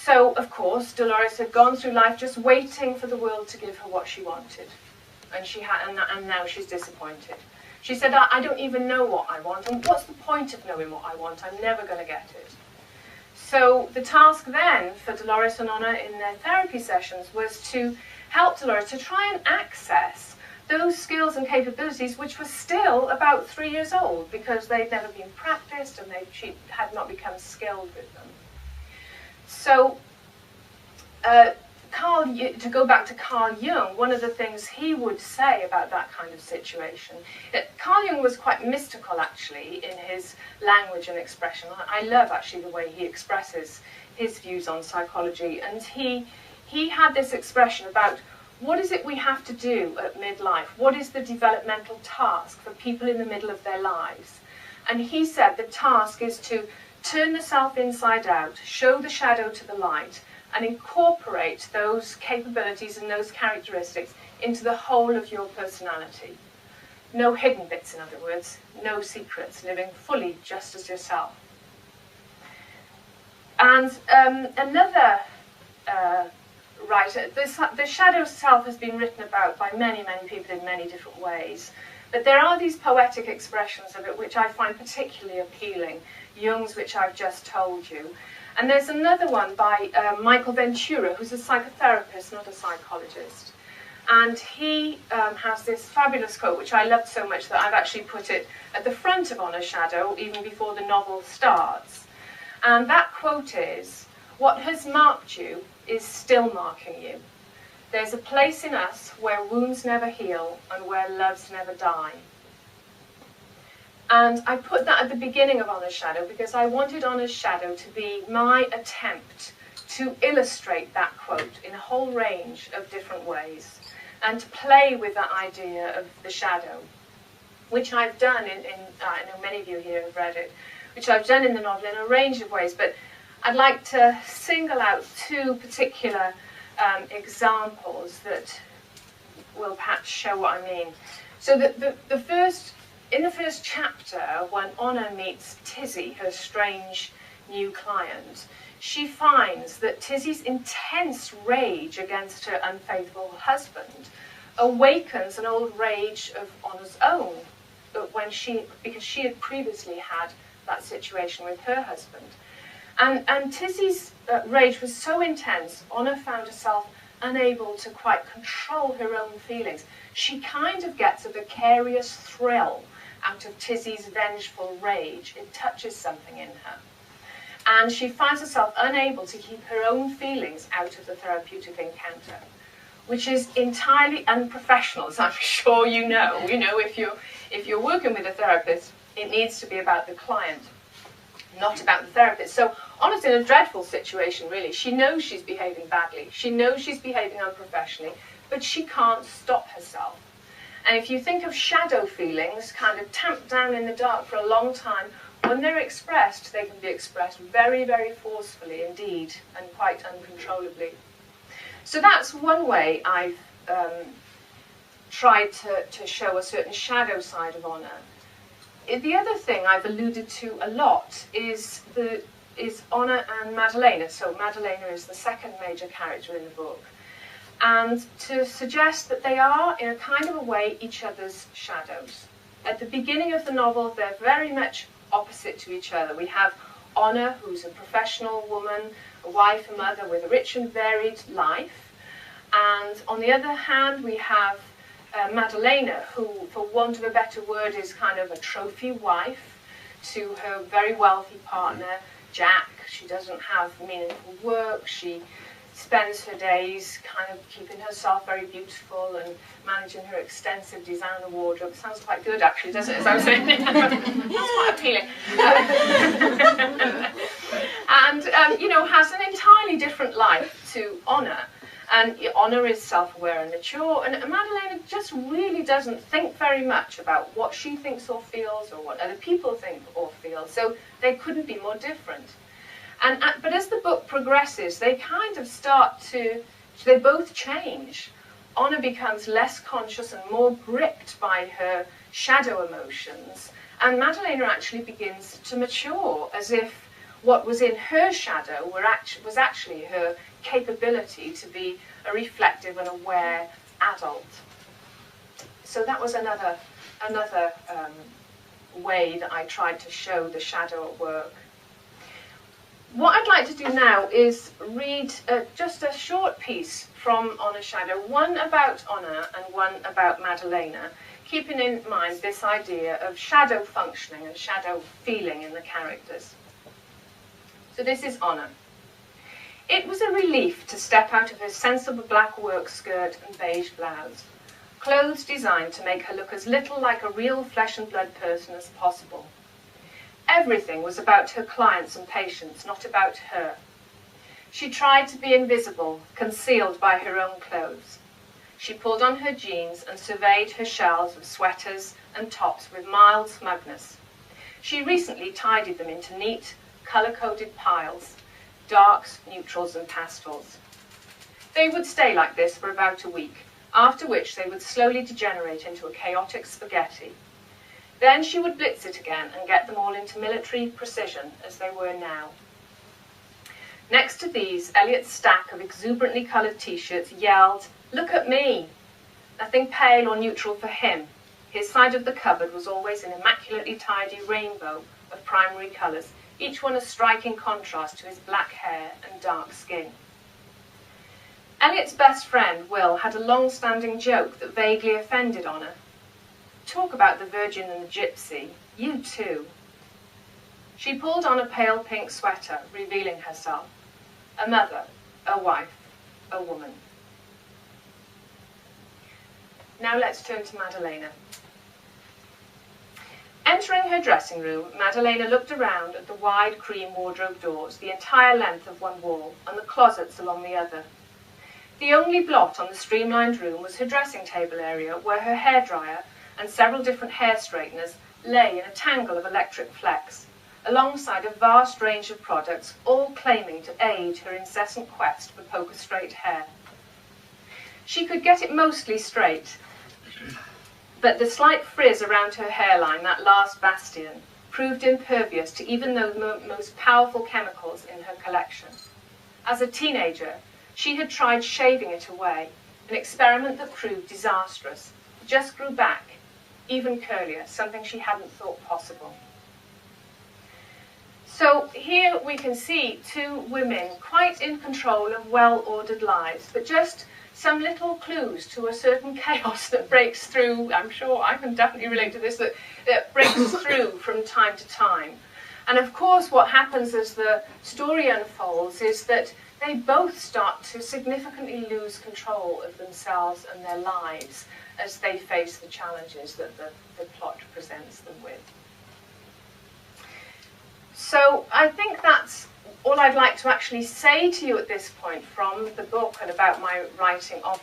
So, of course, Dolores had gone through life just waiting for the world to give her what she wanted. And now she's disappointed. She said, I don't even know what I want, and what's the point of knowing what I want? I'm never going to get it. So the task then for Dolores and Honor in their therapy sessions was to help Dolores to try and access those skills and capabilities which were still about 3 years old because they'd never been practiced and she had not become skilled with them. So to go back to Carl Jung, one of the things he would say about that kind of situation, Carl Jung was quite mystical actually in his language and expression. I love actually the way he expresses his views on psychology, and he had this expression about what is it we have to do at midlife? What is the developmental task for people in the middle of their lives? And he said the task is to turn the self inside out, show the shadow to the light, and incorporate those capabilities and those characteristics into the whole of your personality. No hidden bits, in other words, no secrets, living fully just as yourself. And another writer, the shadow self has been written about by many, many people in many different ways. But there are these poetic expressions of it which I find particularly appealing, Jung's, which I've just told you. And there's another one by Michael Ventura, who's a psychotherapist, not a psychologist. And he has this fabulous quote, which I loved so much that I've actually put it at the front of Honor's Shadow, even before the novel starts. And that quote is, "What has marked you is still marking you. There's a place in us where wounds never heal and where loves never die." And I put that at the beginning of Honor's Shadow because I wanted Honor's Shadow to be my attempt to illustrate that quote in a whole range of different ways and to play with that idea of the shadow, which I've done I know many of you here have read it, which I've done in the novel in a range of ways, but I'd like to single out two particular examples that will perhaps show what I mean. So in the first chapter, when Honor meets Tizzy, her strange new client, she finds that Tizzy's intense rage against her unfaithful husband awakens an old rage of Honor's own, because she had previously had that situation with her husband. And Tizzy's rage was so intense, Honor found herself unable to quite control her own feelings. She kind of gets a vicarious thrill out of Tizzy's vengeful rage. It touches something in her. And she finds herself unable to keep her own feelings out of the therapeutic encounter, which is entirely unprofessional, as I'm sure you know. You know, if you're working with a therapist, it needs to be about the client, not about the therapist. So Honor's in a dreadful situation, really. She knows she's behaving badly. She knows she's behaving unprofessionally, but she can't stop herself. And if you think of shadow feelings, kind of tamped down in the dark for a long time, when they're expressed, they can be expressed very, very forcefully indeed, and quite uncontrollably. So that's one way I've tried to show a certain shadow side of Honor. The other thing I've alluded to a lot is Honor and Madalena. So Madalena is the second major character in the book. And to suggest that they are, in a kind of a way, each other's shadows. At the beginning of the novel, they're very much opposite to each other. We have Honor, who's a professional woman, a wife, a mother with a rich and varied life. And on the other hand, we have Madalena, who, for want of a better word, is kind of a trophy wife to her very wealthy partner, Jack. She doesn't have meaningful work. She spends her days kind of keeping herself very beautiful and managing her extensive designer wardrobe. Sounds quite good, actually, doesn't it? As I was saying, that's quite appealing. And you know, has an entirely different life to Honor. And Honor is self-aware and mature, and Madalena just really doesn't think very much about what she thinks or feels or what other people think or feel. So they couldn't be more different. But as the book progresses, they kind of they both change. Honor becomes less conscious and more gripped by her shadow emotions, and Madalena actually begins to mature, as if what was in her shadow was actually her capability to be a reflective and aware adult. So that was another way that I tried to show the shadow at work. What I'd like to do now is read just a short piece from On a Shadow, one about Honor and one about Madalena, keeping in mind this idea of shadow functioning and shadow feeling in the characters. So this is Honor. It was a relief to step out of her sensible black work skirt and beige blouse, clothes designed to make her look as little like a real flesh and blood person as possible. Everything was about her clients and patients, not about her. She tried to be invisible, concealed by her own clothes. She pulled on her jeans and surveyed her shelves of sweaters and tops with mild smugness. She recently tidied them into neat, colour-coded piles, darks, neutrals and pastels. They would stay like this for about a week, after which they would slowly degenerate into a chaotic spaghetti. Then she would blitz it again and get them all into military precision as they were now. Next to these, Elliot's stack of exuberantly coloured t-shirts yelled, "Look at me!" Nothing pale or neutral for him. His side of the cupboard was always an immaculately tidy rainbow of primary colours, each one a striking contrast to his black hair and dark skin. Elliot's best friend, Will, had a long-standing joke that vaguely offended Honor. Talk about the virgin and the gypsy, you too. She pulled on a pale pink sweater, revealing herself. A mother, a wife, a woman. Now let's turn to Madalena. Entering her dressing room, Madalena looked around at the wide cream wardrobe doors, the entire length of one wall, and the closets along the other. The only blot on the streamlined room was her dressing table area, where her hairdryer and several different hair straighteners lay in a tangle of electric flex, alongside a vast range of products, all claiming to aid her incessant quest for poker straight hair. She could get it mostly straight, but the slight frizz around her hairline, that last bastion, proved impervious to even the most powerful chemicals in her collection. As a teenager, she had tried shaving it away, an experiment that proved disastrous. It just grew back, even curlier, something she hadn't thought possible. So here we can see two women quite in control of well-ordered lives, but just some little clues to a certain chaos that breaks through. I'm sure I can definitely relate to this, that breaks through from time to time. And of course what happens as the story unfolds is that they both start to significantly lose control of themselves and their lives as they face the challenges that the plot presents them with. So I think that's all I'd like to actually say to you at this point from the book and about my writing of